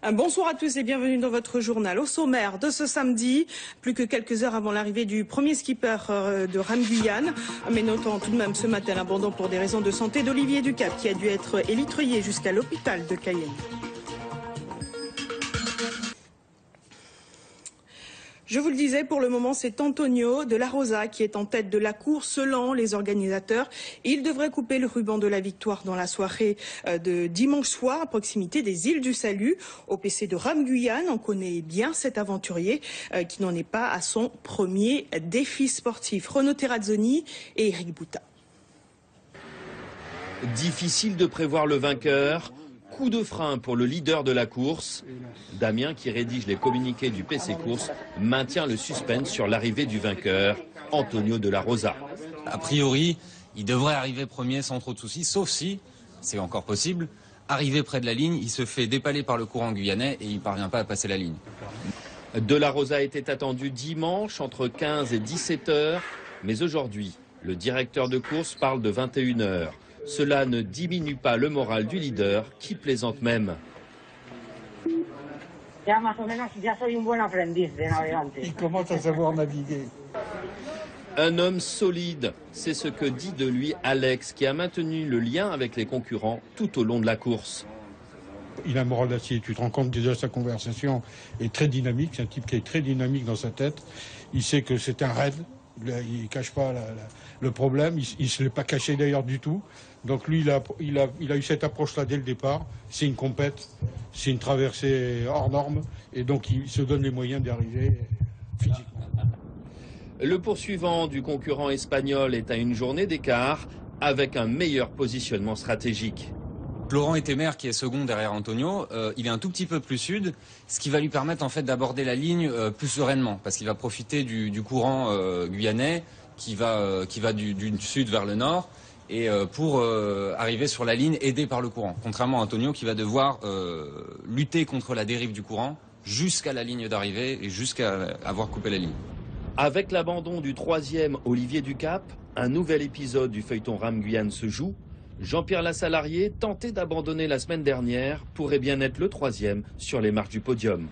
Bonsoir à tous et bienvenue dans votre journal. Au sommaire de ce samedi, plus que quelques heures avant l'arrivée du premier skipper de Ram Guyane, mais notons tout de même ce matin l'abandon pour des raisons de santé d'Olivier Ducap qui a dû être élitreillé jusqu'à l'hôpital de Cayenne. Je vous le disais, pour le moment, c'est Antonio de la Rosa qui est en tête de la course. Selon les organisateurs, il devrait couper le ruban de la victoire dans la soirée de dimanche soir à proximité des îles du Salut. Au PC de Ram Guyane, on connaît bien cet aventurier qui n'en est pas à son premier défi sportif. Renaud Terrazzoni et Eric Bouta. Difficile de prévoir le vainqueur. Coup de frein pour le leader de la course. Damien, qui rédige les communiqués du PC Course, maintient le suspense sur l'arrivée du vainqueur, Antonio de la Rosa. A priori, il devrait arriver premier sans trop de soucis, sauf si, c'est encore possible, arrivé près de la ligne, il se fait dépaler par le courant guyanais et il ne parvient pas à passer la ligne. De la Rosa était attendu dimanche entre 15 et 17 heures, mais aujourd'hui, le directeur de course parle de 21 heures. Cela ne diminue pas le moral du leader, qui plaisante même. Il commence à savoir naviguer. Un homme solide, c'est ce que dit de lui Alex, qui a maintenu le lien avec les concurrents tout au long de la course. Il a un moral d'acier, tu te rends compte déjà, sa conversation est très dynamique, c'est un type qui est très dynamique dans sa tête. Il sait que c'est un raid, il ne cache pas le problème, il ne se l'est pas caché d'ailleurs du tout. Donc lui, il a eu cette approche-là dès le départ. C'est une compète, c'est une traversée hors norme, et donc il se donne les moyens d'y arriver physiquement. Le poursuivant du concurrent espagnol est à une journée d'écart, avec un meilleur positionnement stratégique. Laurent Etemer, qui est second derrière Antonio, il est un tout petit peu plus sud, ce qui va lui permettre en fait d'aborder la ligne plus sereinement, parce qu'il va profiter du courant guyanais qui va du sud vers le nord, et pour arriver sur la ligne aidé par le courant. Contrairement à Antonio qui va devoir lutter contre la dérive du courant jusqu'à la ligne d'arrivée et jusqu'à avoir coupé la ligne. Avec l'abandon du troisième Olivier Ducap, un nouvel épisode du feuilleton Ram Guyane se joue. Jean-Pierre Lassalarié, tenté d'abandonner la semaine dernière, pourrait bien être le troisième sur les marches du podium.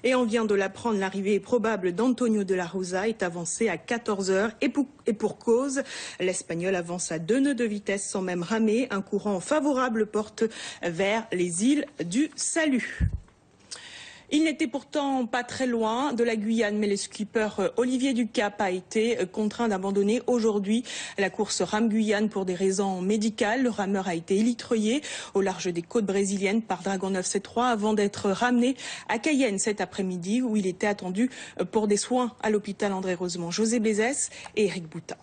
Et on vient de l'apprendre, l'arrivée probable d'Antonio de la Rosa est avancée à 14 heures et pour cause. L'Espagnol avance à 2 nœuds de vitesse sans même ramer. Un courant favorable porte vers les îles du Salut. Il n'était pourtant pas très loin de la Guyane, mais le skipper Olivier Ducap a été contraint d'abandonner aujourd'hui la course Ram Guyane pour des raisons médicales. Le rameur a été élitreillé au large des côtes brésiliennes par Dragon 973 avant d'être ramené à Cayenne cet après-midi où il était attendu pour des soins à l'hôpital André Rosemont. José Bézès et Eric Bouta.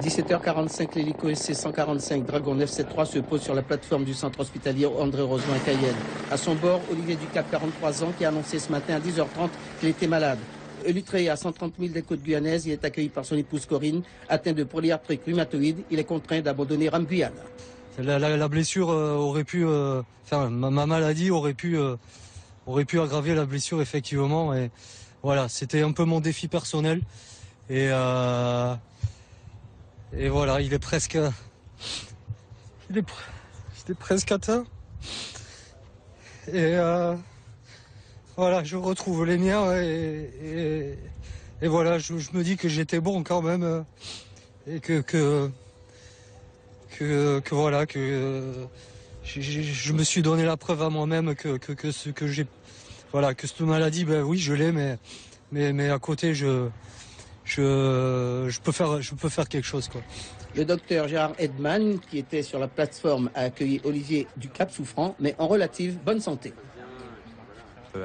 17h45, l'hélico SC-145 Dragon 973 se pose sur la plateforme du centre hospitalier André Rosemont à Cayenne. À son bord, Olivier Ducap, 43 ans, qui a annoncé ce matin à 10h30 qu'il était malade. Élitreillé à 130 000 des côtes guyanaises, il est accueilli par son épouse Corinne. Atteint de polyarthrite rhumatoïde, il est contraint d'abandonner Ram Guyane. La blessure aurait pu... ma maladie aurait pu aggraver la blessure, effectivement. Et voilà, c'était un peu mon défi personnel. Et voilà, il est presque atteint. Et voilà, je retrouve les miens et voilà, je me dis que j'étais bon quand même et que voilà, que je me suis donné la preuve à moi-même que cette maladie, ben oui, je l'ai, mais à côté je peux faire quelque chose, quoi. Le docteur Gérard Edman, qui était sur la plateforme, a accueilli Olivier Ducap souffrant, mais en relative bonne santé.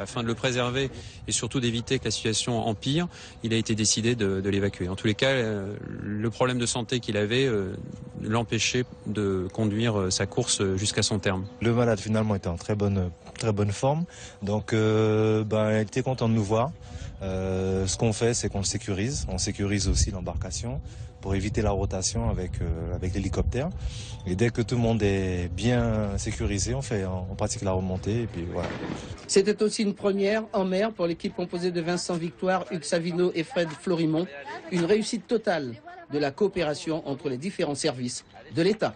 Afin de le préserver et surtout d'éviter que la situation empire, il a été décidé de l'évacuer. En tous les cas, le problème de santé qu'il avait l'empêchait de conduire sa course jusqu'à son terme. Le malade finalement était en très bonne forme, donc il était content de nous voir. Ce qu'on fait, c'est qu'on le sécurise. On sécurise aussi l'embarcation pour éviter la rotation avec l'hélicoptère. Et dès que tout le monde est bien sécurisé, on pratique la remontée et puis voilà. C'était aussi une première en mer pour l'équipe composée de Vincent Victoire, Hugues Savino et Fred Florimont. Une réussite totale de la coopération entre les différents services de l'État.